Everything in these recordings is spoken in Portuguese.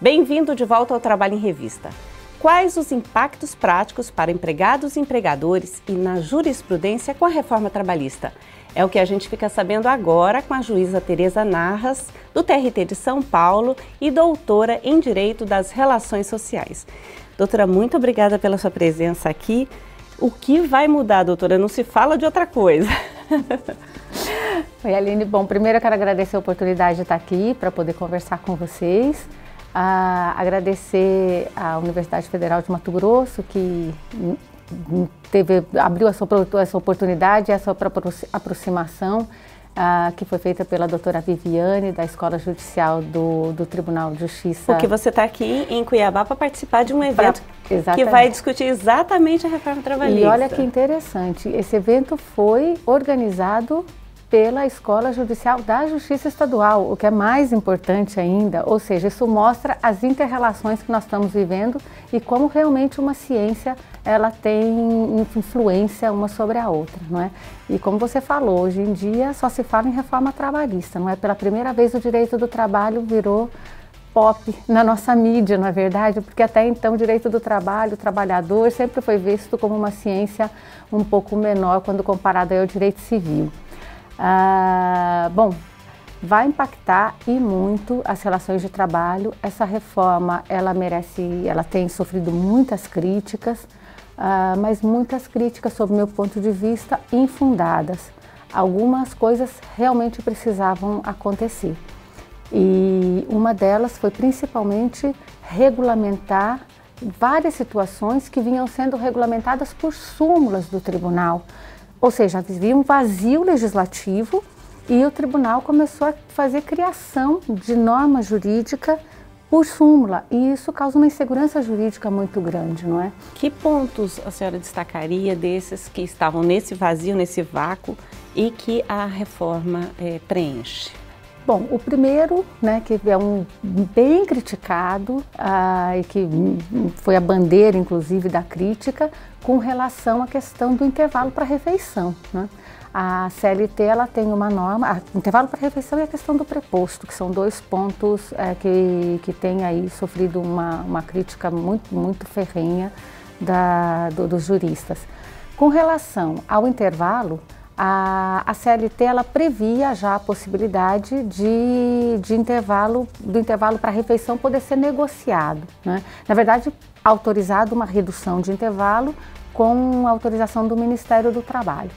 Bem-vindo de volta ao Trabalho em Revista. Quais os impactos práticos para empregados e empregadores e na jurisprudência com a reforma trabalhista? É o que a gente fica sabendo agora com a juíza Tereza Narras, do TRT de São Paulo e doutora em Direito das Relações Sociais. Doutora, muito obrigada pela sua presença aqui. O que vai mudar, doutora? Não se fala de outra coisa. Oi, Aline. Bom, primeiro eu quero agradecer a oportunidade de estar aqui para poder conversar com vocês. Agradecer à Universidade Federal de Mato Grosso, que abriu essa oportunidade, essa aproximação que foi feita pela doutora Viviane, da Escola Judicial do Tribunal de Justiça. Porque você está aqui em Cuiabá para participar de um evento que vai discutir exatamente a reforma trabalhista. E olha que interessante, esse evento foi organizado pela Escola Judicial da Justiça Estadual, o que é mais importante ainda, ou seja, isso mostra as inter-relações que nós estamos vivendo e como realmente uma ciência ela tem influência uma sobre a outra, não é? E como você falou, hoje em dia só se fala em reforma trabalhista, não é? Pela primeira vez o direito do trabalho virou pop na nossa mídia, não é verdade? Porque até então o direito do trabalho, o trabalhador, sempre foi visto como uma ciência um pouco menor quando comparado ao direito civil. Bom, vai impactar e muito as relações de trabalho. Essa reforma, ela tem sofrido muitas críticas, mas muitas críticas, sob meu ponto de vista, infundadas. Algumas coisas realmente precisavam acontecer. E uma delas foi principalmente regulamentar várias situações que vinham sendo regulamentadas por súmulas do tribunal. Ou seja, havia um vazio legislativo e o tribunal começou a fazer criação de norma jurídica por súmula. E isso causa uma insegurança jurídica muito grande, não é? Que pontos a senhora destacaria desses que estavam nesse vazio, nesse vácuo e que a reforma preenche? Bom, o primeiro, né, que é bem criticado e que foi a bandeira, inclusive, da crítica, com relação à questão do intervalo para refeição, né? A CLT ela tem uma norma, o intervalo para refeição e a questão do preposto, que são dois pontos que têm aí sofrido uma crítica muito ferrenha dos juristas. Com relação ao intervalo, a CLT ela previa já a possibilidade do intervalo para refeição poder ser negociado, né? Na verdade, autorizado uma redução de intervalo com autorização do Ministério do Trabalho.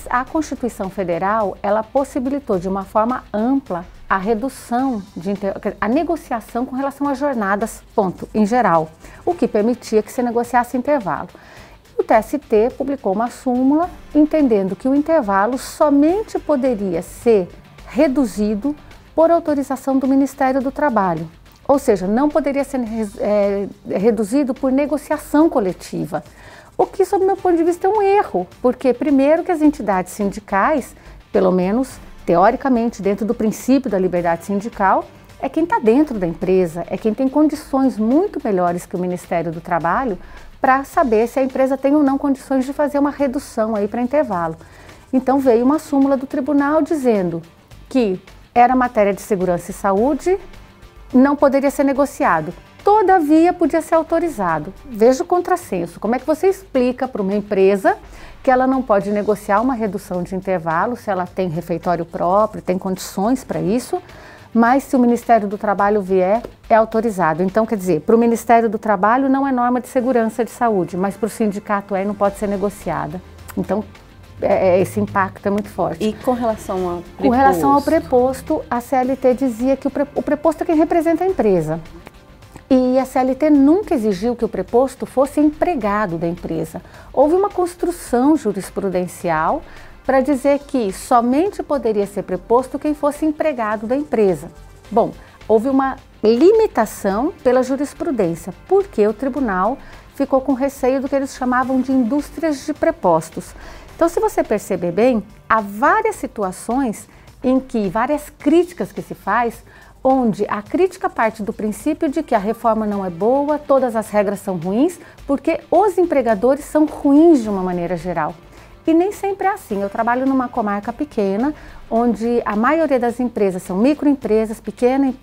A Constituição Federal ela possibilitou de uma forma ampla a redução, a negociação com relação às jornadas, em geral, o que permitia que se negociasse intervalo. O TST publicou uma súmula entendendo que o intervalo somente poderia ser reduzido por autorização do Ministério do Trabalho, ou seja, não poderia ser reduzido por negociação coletiva, o que, sob meu ponto de vista, é um erro, porque primeiro que as entidades sindicais, pelo menos teoricamente dentro do princípio da liberdade sindical, é quem está dentro da empresa, é quem tem condições muito melhores que o Ministério do Trabalho para saber se a empresa tem ou não condições de fazer uma redução aí para intervalo. Então veio uma súmula do tribunal dizendo que era matéria de segurança e saúde, não poderia ser negociado. Todavia podia ser autorizado. Veja o contrassenso. Como é que você explica para uma empresa que ela não pode negociar uma redução de intervalo se ela tem refeitório próprio, tem condições para isso, mas se o Ministério do Trabalho vier, é autorizado. Então, quer dizer, para o Ministério do Trabalho não é norma de segurança de saúde, mas para o sindicato e não pode ser negociada. Então, esse impacto é muito forte. E com relação ao preposto? Com relação ao preposto, a CLT dizia que o preposto é quem representa a empresa. E a CLT nunca exigiu que o preposto fosse empregado da empresa. Houve uma construção jurisprudencial para dizer que somente poderia ser preposto quem fosse empregado da empresa. Bom, houve uma limitação pela jurisprudência, porque o tribunal ficou com receio do que eles chamavam de indústrias de prepostos. Então, se você perceber bem, há várias situações várias críticas que se faz, onde a crítica parte do princípio de que a reforma não é boa, todas as regras são ruins, porque os empregadores são ruins de uma maneira geral. E nem sempre é assim. Eu trabalho numa comarca pequena, onde a maioria das empresas são microempresas, pequenas.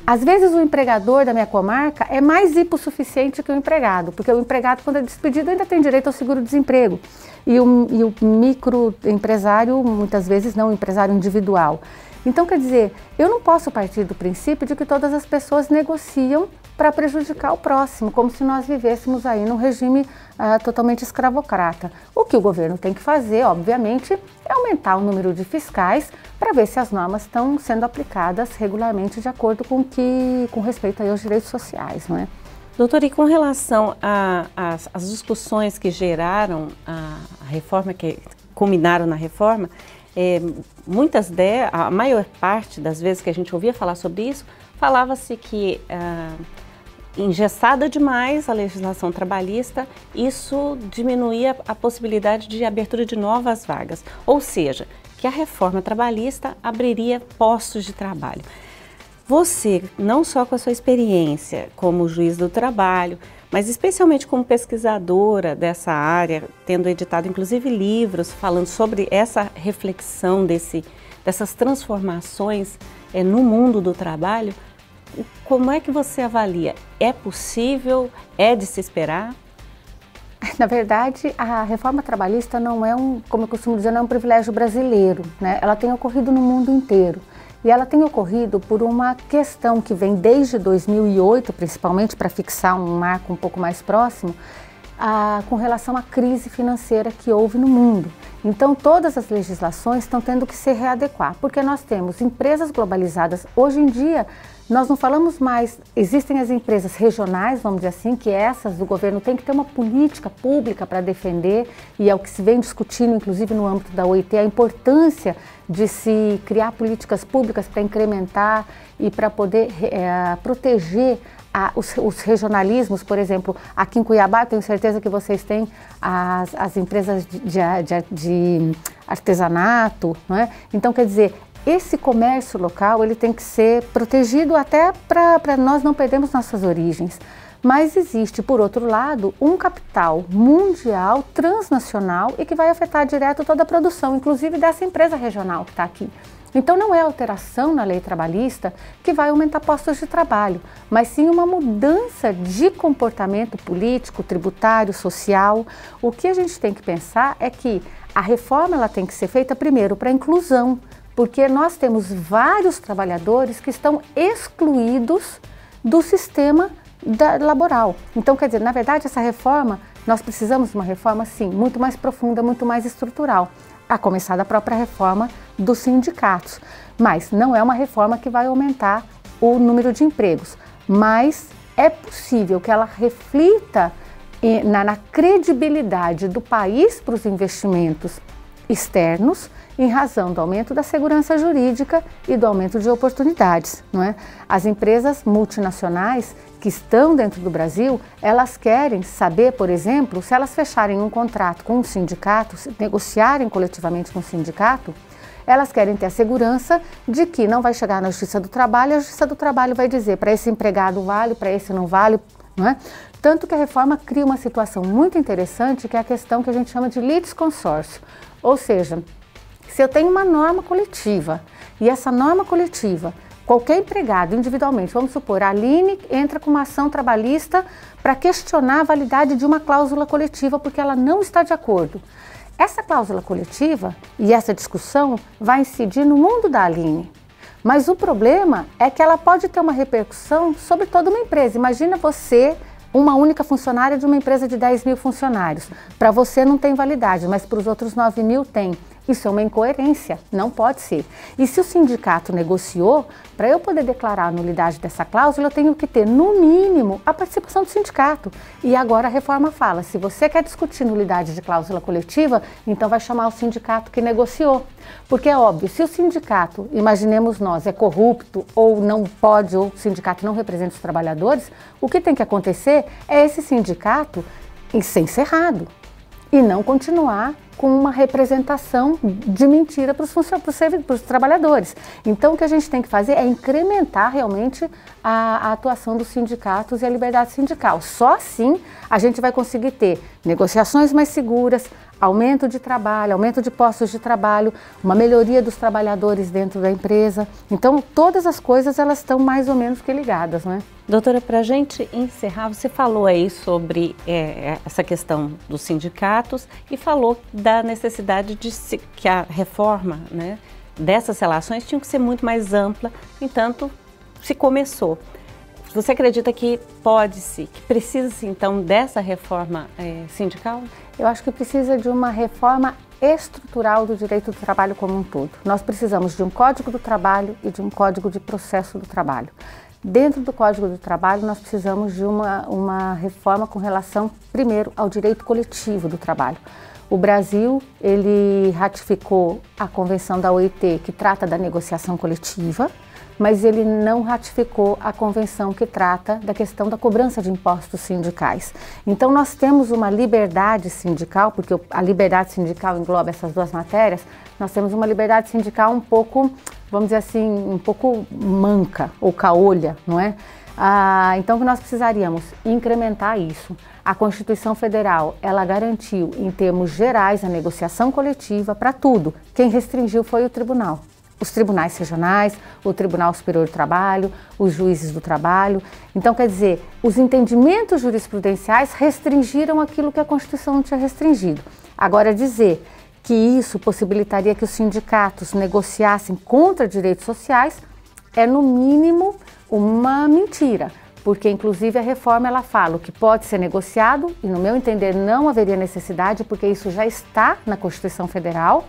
Às vezes o empregador da minha comarca é mais hipossuficiente que o empregado, porque o empregado, quando é despedido, ainda tem direito ao seguro-desemprego. E o microempresário, muitas vezes não, o empresário individual. Então, quer dizer, eu não posso partir do princípio de que todas as pessoas negociam para prejudicar o próximo, como se nós vivêssemos aí num regime totalmente escravocrata. O que o governo tem que fazer, obviamente, é aumentar o número de fiscais para ver se as normas estão sendo aplicadas regularmente de acordo com respeito aí aos direitos sociais, não é? Doutora, e com relação às discussões que geraram a reforma, que culminaram na reforma, a maior parte das vezes que a gente ouvia falar sobre isso, falava-se que engessada demais a legislação trabalhista, isso diminuía a possibilidade de abertura de novas vagas, ou seja, que a reforma trabalhista abriria postos de trabalho. Você, não só com a sua experiência como juiz do trabalho, mas especialmente como pesquisadora dessa área, tendo editado inclusive livros falando sobre essa reflexão dessas transformações no mundo do trabalho, como é que você avalia? É possível? É de se esperar? Na verdade, a reforma trabalhista não é como eu costumo dizer, não é um privilégio brasileiro, né? Ela tem ocorrido no mundo inteiro. E ela tem ocorrido por uma questão que vem desde 2008, principalmente para fixar um marco um pouco mais próximo, com relação à crise financeira que houve no mundo. Então, todas as legislações estão tendo que se readequar, porque nós temos empresas globalizadas. Hoje em dia, nós não falamos mais, existem as empresas regionais, vamos dizer assim, que essas do governo tem que ter uma política pública para defender, e é o que se vem discutindo, inclusive no âmbito da OIT, a importância de se criar políticas públicas para incrementar e para poder proteger os regionalismos. Por exemplo, aqui em Cuiabá, eu tenho certeza que vocês têm as empresas de artesanato, não é? Então, quer dizer, esse comércio local ele tem que ser protegido até para nós não perdermos nossas origens. Mas existe, por outro lado, um capital mundial, transnacional e que vai afetar direto toda a produção, inclusive dessa empresa regional que está aqui. Então não é alteração na lei trabalhista que vai aumentar postos de trabalho, mas sim uma mudança de comportamento político, tributário, social. O que a gente tem que pensar é que a reforma ela tem que ser feita primeiro para a inclusão, porque nós temos vários trabalhadores que estão excluídos do sistema laboral. Então, quer dizer, na verdade, essa reforma, nós precisamos de uma reforma, sim, muito mais profunda, muito mais estrutural, a começar da própria reforma dos sindicatos. Mas não é uma reforma que vai aumentar o número de empregos, mas é possível que ela reflita na credibilidade do país para os investimentos externos, em razão do aumento da segurança jurídica e do aumento de oportunidades, não é? As empresas multinacionais que estão dentro do Brasil, elas querem saber, por exemplo, se elas fecharem um contrato com um sindicato, se negociarem coletivamente com o sindicato, elas querem ter a segurança de que não vai chegar na Justiça do Trabalho e a Justiça do Trabalho vai dizer para esse empregado vale, para esse não vale, não é? Tanto que a reforma cria uma situação muito interessante, que é a questão que a gente chama de litisconsórcio, ou seja, se eu tenho uma norma coletiva e essa norma coletiva, qualquer empregado individualmente, vamos supor, a Aline entra com uma ação trabalhista para questionar a validade de uma cláusula coletiva porque ela não está de acordo. Essa cláusula coletiva e essa discussão vai incidir no mundo da Aline. Mas o problema é que ela pode ter uma repercussão sobre toda uma empresa. Imagina você, uma única funcionária de uma empresa de 10 mil funcionários. Para você não tem validade, mas para os outros 9 mil tem. Isso é uma incoerência, não pode ser. E se o sindicato negociou, para eu poder declarar a nulidade dessa cláusula, eu tenho que ter, no mínimo, a participação do sindicato. E agora a reforma fala, se você quer discutir nulidade de cláusula coletiva, então vai chamar o sindicato que negociou. Porque é óbvio, se o sindicato, imaginemos nós, é corrupto ou não pode, ou o sindicato não representa os trabalhadores, o que tem que acontecer é esse sindicato ser encerrado e não continuar com uma representação de mentira para os trabalhadores. Então, o que a gente tem que fazer é incrementar realmente a atuação dos sindicatos e a liberdade sindical. Só assim a gente vai conseguir ter negociações mais seguras, aumento de trabalho, aumento de postos de trabalho, uma melhoria dos trabalhadores dentro da empresa. Então, todas as coisas elas estão mais ou menos que ligadas, né? Doutora, para a gente encerrar, você falou aí sobre essa questão dos sindicatos e falou da necessidade de que a reforma, né, dessas relações tinha que ser muito mais ampla, no entanto, se começou. Você acredita que que precisa-se então dessa reforma sindical? Eu acho que precisa de uma reforma estrutural do direito do trabalho como um todo. Nós precisamos de um Código do Trabalho e de um Código de Processo do Trabalho. Dentro do Código do Trabalho, nós precisamos de uma reforma com relação, primeiro, ao direito coletivo do trabalho. O Brasil, ele ratificou a Convenção da OIT, que trata da negociação coletiva, mas ele não ratificou a convenção que trata da questão da cobrança de impostos sindicais. Então nós temos uma liberdade sindical, porque a liberdade sindical engloba essas duas matérias, nós temos uma liberdade sindical um pouco, vamos dizer assim, um pouco manca ou caolha, não é? Então que nós precisaríamos incrementar isso. A Constituição Federal, ela garantiu em termos gerais a negociação coletiva para tudo. Quem restringiu foi o tribunal. Os tribunais regionais, o Tribunal Superior do Trabalho, os juízes do trabalho. Então, quer dizer, os entendimentos jurisprudenciais restringiram aquilo que a Constituição não tinha restringido. Agora, dizer que isso possibilitaria que os sindicatos negociassem contra direitos sociais é, no mínimo, uma mentira. Porque, inclusive, a reforma ela fala o que pode ser negociado e, no meu entender, não haveria necessidade, porque isso já está na Constituição Federal.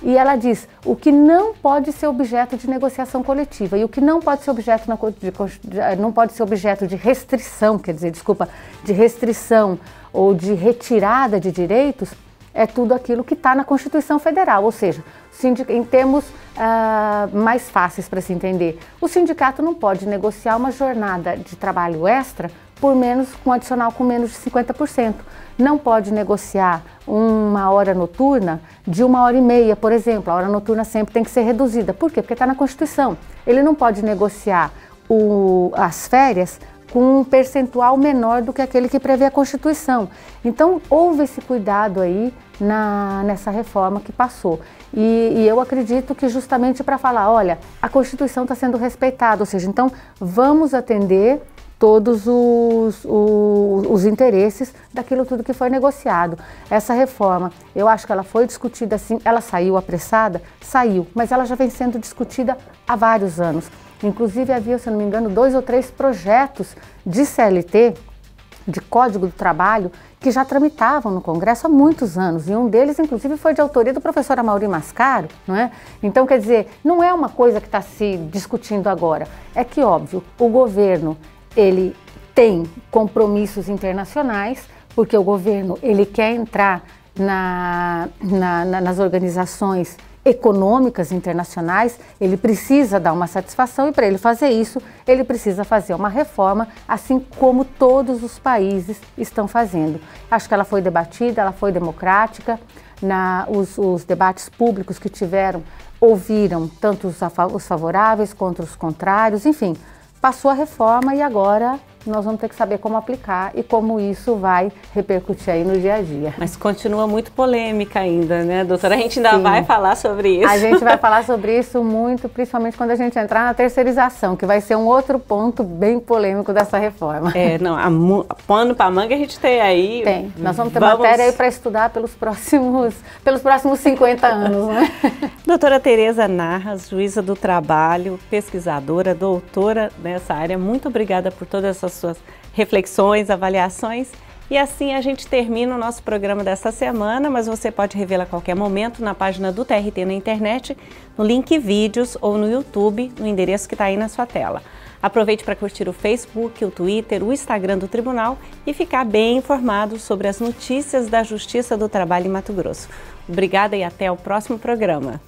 E ela diz o que não pode ser objeto de negociação coletiva e o que não pode ser objeto de restrição, de restrição ou de retirada de direitos, é tudo aquilo que está na Constituição Federal, ou seja, em termos mais fáceis para se entender, o sindicato não pode negociar uma jornada de trabalho extra com um adicional com menos de 50%. Não pode negociar uma hora noturna de 1h30, por exemplo. A hora noturna sempre tem que ser reduzida. Por quê? Porque está na Constituição. Ele não pode negociar as férias com um percentual menor do que aquele que prevê a Constituição. Então, houve esse cuidado aí nessa reforma que passou. E eu acredito que justamente para falar, olha, a Constituição está sendo respeitada, ou seja, então vamos atender todos os interesses daquilo tudo que foi negociado. Essa reforma, eu acho que ela foi discutida assim, ela saiu apressada? Saiu, mas ela já vem sendo discutida há vários anos. Inclusive havia, se não me engano, 2 ou 3 projetos de CLT, de Código do Trabalho, que já tramitavam no Congresso há muitos anos, e um deles, inclusive, foi de autoria do professor Amaury Mascaro, não é? Então, quer dizer, não é uma coisa que está se discutindo agora, é que, óbvio, o governo ele tem compromissos internacionais, porque o governo ele quer entrar nas organizações econômicas internacionais, ele precisa dar uma satisfação e para ele fazer isso, ele precisa fazer uma reforma, assim como todos os países estão fazendo. Acho que ela foi debatida, ela foi democrática, os debates públicos que tiveram ouviram tanto os favoráveis quanto os contrários, enfim, passou a reforma e agora nós vamos ter que saber como aplicar e como isso vai repercutir aí no dia a dia. Mas continua muito polêmica ainda, né, doutora? A gente ainda vai falar sobre isso. A gente vai falar sobre isso muito, principalmente quando a gente entrar na terceirização, que vai ser um outro ponto bem polêmico dessa reforma. Pano para manga a gente tem aí. Tem. Nós vamos ter matéria aí para estudar pelos próximos 50 anos, né? Doutora Tereza Narras, juíza do trabalho, pesquisadora, doutora nessa área, muito obrigada por todas essas suas reflexões, avaliações. E assim a gente termina o nosso programa dessa semana, mas você pode revê-la a qualquer momento na página do TRT na internet, no link vídeos ou no YouTube, no endereço que está aí na sua tela. Aproveite para curtir o Facebook, o Twitter, o Instagram do Tribunal e ficar bem informado sobre as notícias da Justiça do Trabalho em Mato Grosso. Obrigada e até o próximo programa.